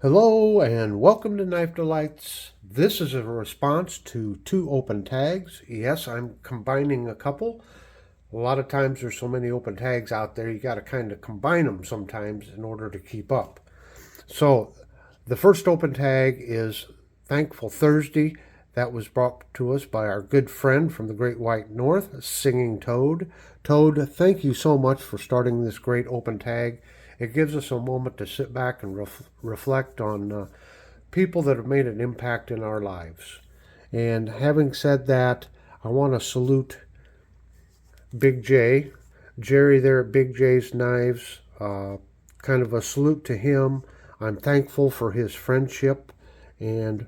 Hello and welcome to Knife Delights. This is a response to two open tags. Yes, I'm combining a couple. A lot of times there's so many open tags out there, you got to kind of combine them sometimes in order to keep up. So the first open tag is Thankful Thursday. That was brought to us by our good friend from the Great White North, Singing Toad. Toad, thank you so much for starting this great open tag. It gives us a moment to sit back and reflect on people that have made an impact in our lives. And having said that, I want to salute Big J, Jerry there at Big J's Knives. Kind of a salute to him. I'm thankful for his friendship, and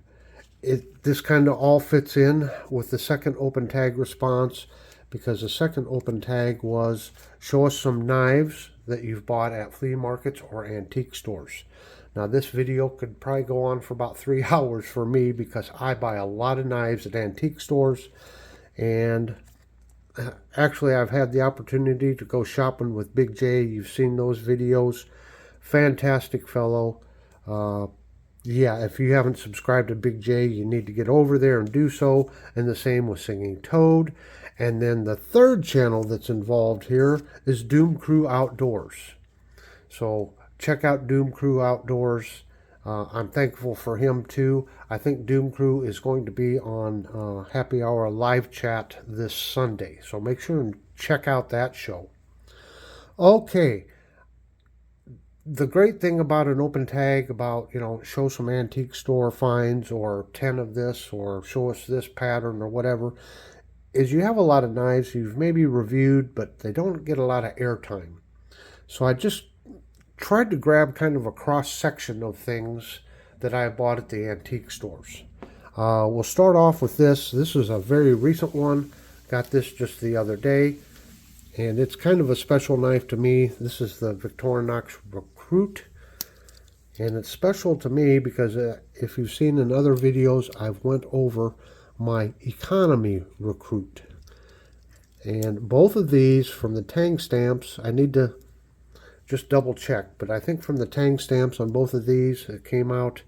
this kind of all fits in with the second open tag response, because the second open tag was show us some knives that you've bought at flea markets or antique stores. Now this video could probably go on for about 3 hours for me, because I buy a lot of knives at antique stores, and actually I've had the opportunity to go shopping with Big J. You've seen those videos. Fantastic fellow. Yeah, if you haven't subscribed to Big J, you need to get over there and do so. And the same with Singing Toad. And then the third channel that's involved here is Doom Crew Outdoors. So check out Doom Crew Outdoors. I'm thankful for him too. I think Doom Crew is going to be on Happy Hour live chat this Sunday. So make sure and check out that show. Okay. The great thing about an open tag, about, show some antique store finds or 10 of this or show us this pattern or whatever, is you have a lot of knives you've maybe reviewed, but they don't get a lot of airtime. So I just tried to grab kind of a cross section of things that I bought at the antique stores. We'll start off with this. This is a very recent one. Got this just the other day. And it's kind of a special knife to me. This is the Victorinox Recruit. And it's special to me because if you've seen in other videos, I've went over my Economy Recruit. And both of these from the Tang stamps, I need to just double check, but I think from the Tang stamps on both of these, it came out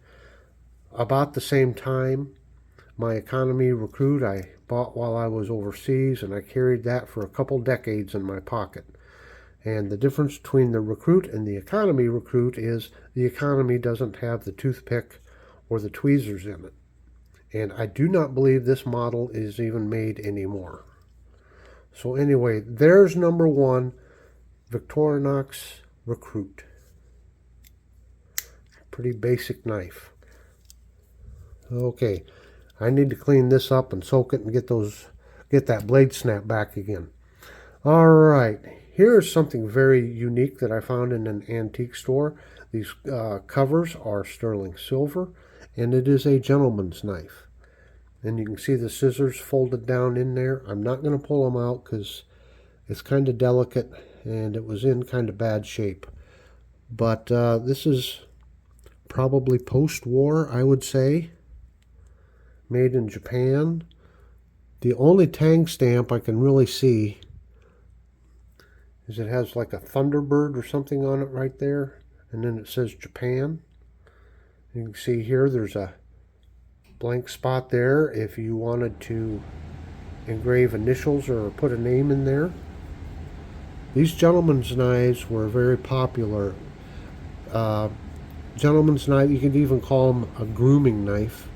about the same time. My Economy Recruit I bought while I was overseas, and I carried that for a couple decades in my pocket. And the difference between the Recruit and the Economy Recruit is the Economy doesn't have the toothpick or the tweezers in it. And I do not believe this model is even made anymore. So anyway, there's number one, Victorinox Recruit. Pretty basic knife. Okay. I need to clean this up and soak it and get that blade snap back again. All right, here's something very unique that I found in an antique store. These covers are sterling silver, and it is a gentleman's knife. And you can see the scissors folded down in there. I'm not going to pull them out because it's kind of delicate and it was in kind of bad shape. But this is probably post-war, I would say. Made in Japan. The only Tang stamp I can really see is it has like a Thunderbird or something on it right there, and then it says Japan. You can see here there's a blank spot there if you wanted to engrave initials or put a name in there. These gentleman's knives were very popular. Gentleman's knife, you could even call them a grooming knife.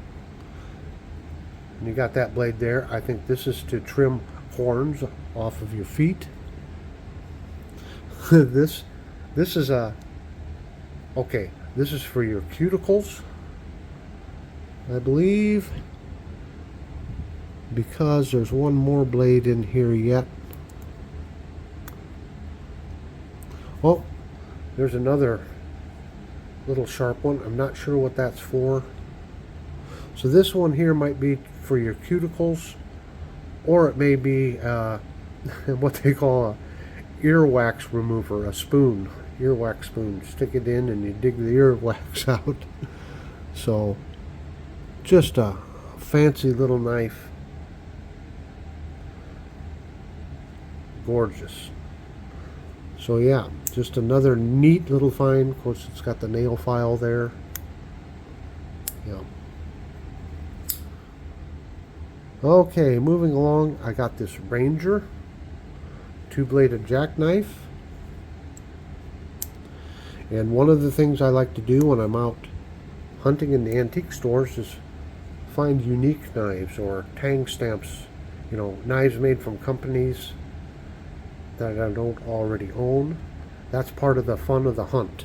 And you got that blade there. I think this is to trim horns off of your feet. This is okay, this is for your cuticles, I believe, because there's one more blade in here yet. Oh, there's another little sharp one. I'm not sure what that's for. So this one here might be for your cuticles, or it may be what they call a earwax remover, a spoon, earwax spoon. Stick it in and you dig the earwax out. So just a fancy little knife. Gorgeous. So yeah, just another neat little find. Of course, it's got the nail file there. Yeah. Okay, moving along, I got this Ranger two-bladed jackknife. And one of the things I like to do when I'm out hunting in the antique stores is find unique knives or tang stamps, knives made from companies that I don't already own. That's part of the fun of the hunt.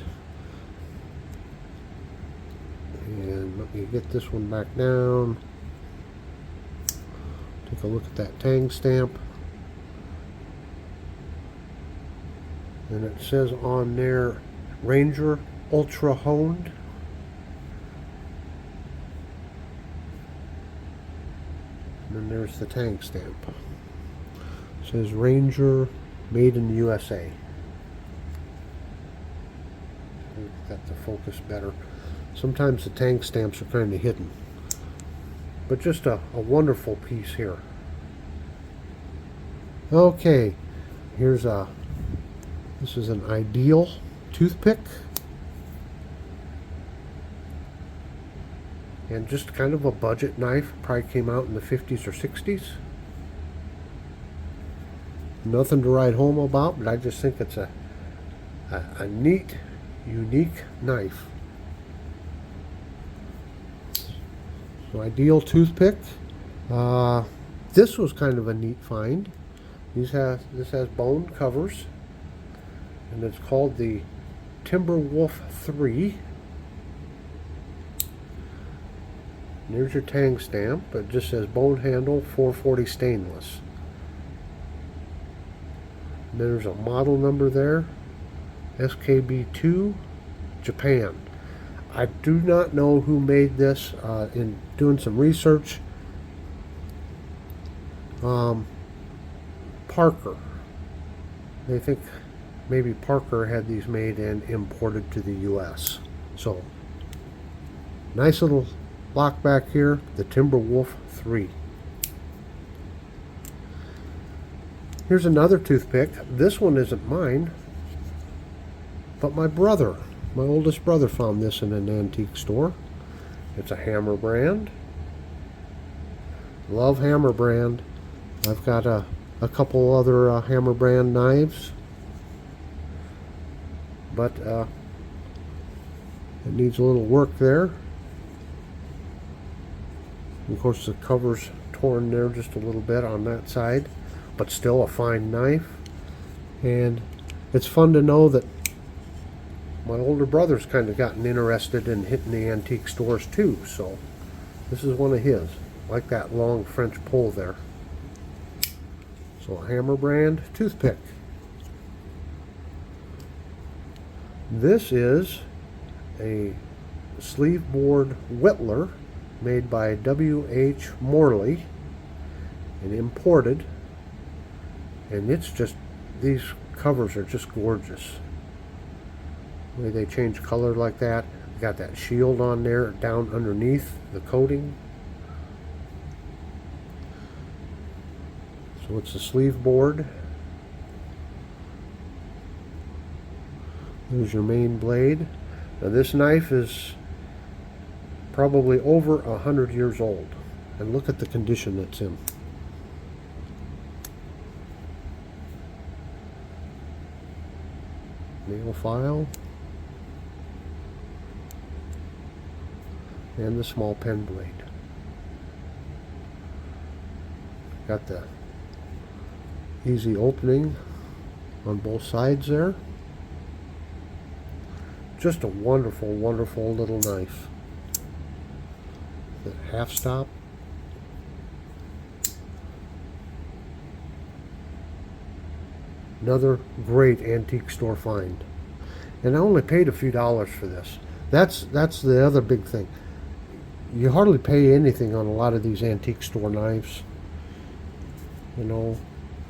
And let me get this one back down. Take a look at that tang stamp. And it says on there, Ranger Ultra Honed. And then there's the tang stamp. It says Ranger Made in the USA. Got the focus better. Sometimes the tang stamps are kind of hidden. But just a wonderful piece here. Okay, this is an Ideal toothpick. And just kind of a budget knife. Probably came out in the 50s or 60s. Nothing to write home about, but I just think it's a neat, unique knife. So Ideal toothpick. This was kind of a neat find. This has bone covers, and it's called the Timberwolf 3. And there's your tang stamp. It just says bone handle, 440 stainless. And there's a model number there, SKB2, Japan. I do not know who made this. In doing some research, Parker. They think maybe Parker had these made and imported to the US. So, nice little lock back here, the Timberwolf 3. Here's another toothpick. This one isn't mine, but my oldest brother found this in an antique store. It's a Hammer brand. Love Hammer brand. I've got a couple other Hammer brand knives, but it needs a little work there. Of course, the cover's torn there just a little bit on that side, but still a fine knife. And it's fun to know that my older brother's kind of gotten interested in hitting the antique stores too, so this is one of his. Like that long French pull there. So a Hammer brand toothpick. This is a sleeve board whittler made by W.H. Morley and imported, and it's just, these covers are just gorgeous. The way they change color like that. Got that shield on there down underneath the coating. So it's a sleeve board. There's your main blade. Now this knife is probably over 100 years old, and look at the condition it's in. Nail file and the small pen blade. Got the easy opening on both sides there. Just a wonderful, wonderful little knife. The half stop. Another great antique store find. And I only paid a few dollars for this. That's the other big thing. You hardly pay anything on a lot of these antique store knives. You know,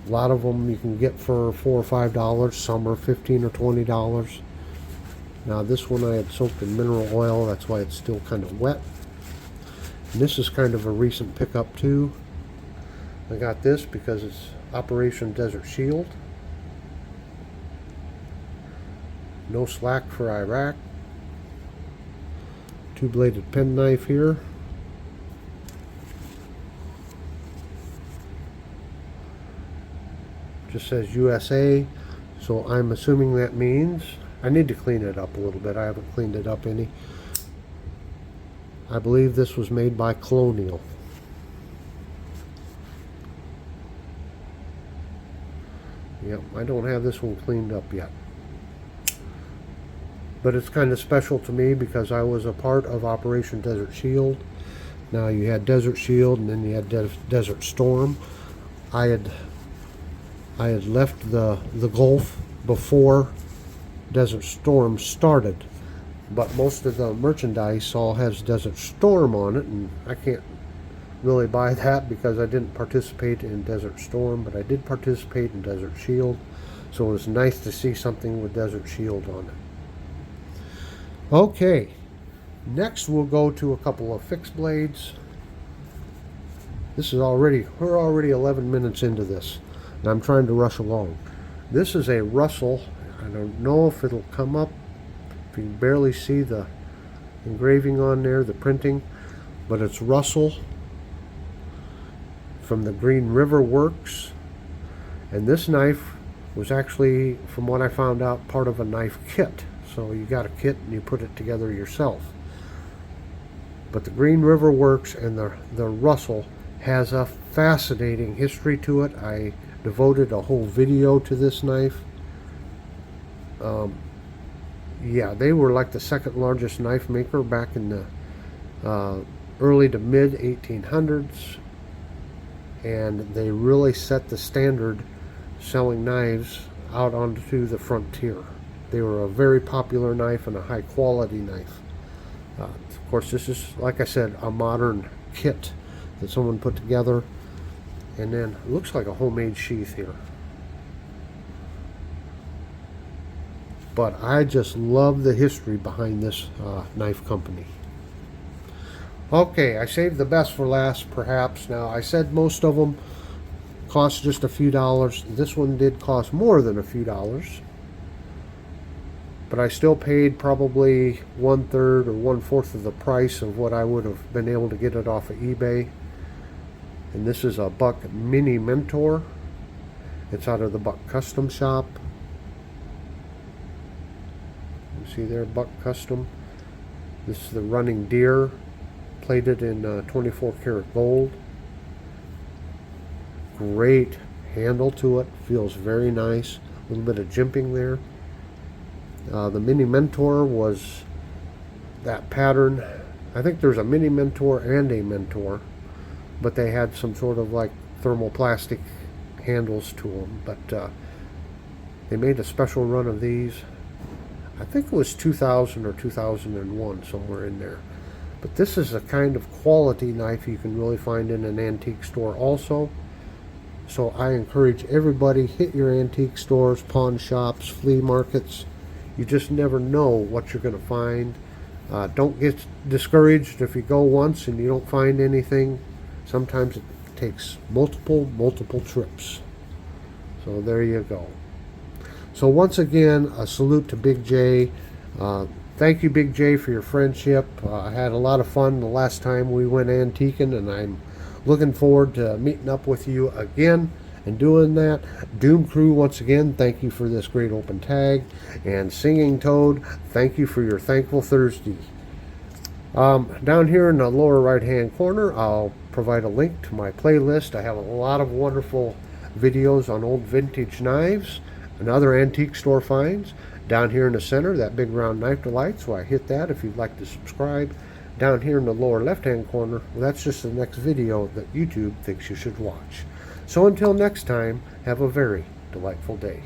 a lot of them you can get for $4 or $5. Some are $15 or $20. Now this one I had soaked in mineral oil. That's why it's still kind of wet. And this is kind of a recent pickup too. I got this because it's Operation Desert Shield. No slack for Iraq. two-bladed penknife here. Just says USA, so I'm assuming that means I need to clean it up a little bit. I haven't cleaned it up any. I believe this was made by Colonial. Yep, I don't have this one cleaned up yet. But it's kind of special to me because I was a part of Operation Desert Shield. Now you had Desert Shield and then you had Desert Storm. I had left the Gulf before Desert Storm started, but most of the merchandise all has Desert Storm on it, and I can't really buy that because I didn't participate in Desert Storm, but I did participate in Desert Shield, so it was nice to see something with Desert Shield on it. Okay, next we'll go to a couple of fixed blades. We're already 11 minutes into this, and I'm trying to rush along. This is a Russell. I don't know if it'll come up. You can barely see the engraving on there, the printing, but it's Russell from the Green River Works. And this knife was actually, from what I found out, part of a knife kit. So you got a kit and you put it together yourself. But the Green River Works and the Russell has a fascinating history to it. I devoted a whole video to this knife. Yeah, they were like the second largest knife maker back in the early to mid 1800s, and they really set the standard selling knives out onto the frontier. They were a very popular knife and a high quality knife. Of course, this is, like I said, a modern kit that someone put together, and then it looks like a homemade sheath here. But I just love the history behind this knife company. Okay, I saved the best for last, perhaps. Now, I said most of them cost just a few dollars. This one did cost more than a few dollars, but I still paid probably 1/3 or 1/4 of the price of what I would have been able to get it off of eBay. And this is a Buck Mini Mentor. It's out of the Buck Custom Shop. You see there, Buck Custom. This is the running deer, plated in 24 karat gold. Great handle to it, feels very nice. A little bit of jimping there. The Mini Mentor was that pattern. I think there's a Mini Mentor and a Mentor, but they had some sort of like thermoplastic handles to them. But they made a special run of these. I think it was 2000 or 2001, somewhere in there. But this is a kind of quality knife you can really find in an antique store also. So I encourage everybody, hit your antique stores, pawn shops, flea markets. You just never know what you're going to find. Don't get discouraged if you go once and you don't find anything. Sometimes it takes multiple trips. So there you go. So once again, a salute to Big J. Thank you, Big J, for your friendship. I had a lot of fun the last time we went antiquing, and I'm looking forward to meeting up with you again and doing that. Doom Crew, once again, thank you for this great open tag. And Singing Toad, thank you for your Thankful Thursday. Down here in the lower right hand corner, I'll provide a link to my playlist. I have a lot of wonderful videos on old vintage knives and other antique store finds. Down here in the center, that big round knife delight, so I hit that if you'd like to subscribe. Down here in the lower left hand corner, well, that's just the next video that YouTube thinks you should watch. So until next time, have a very delightful day.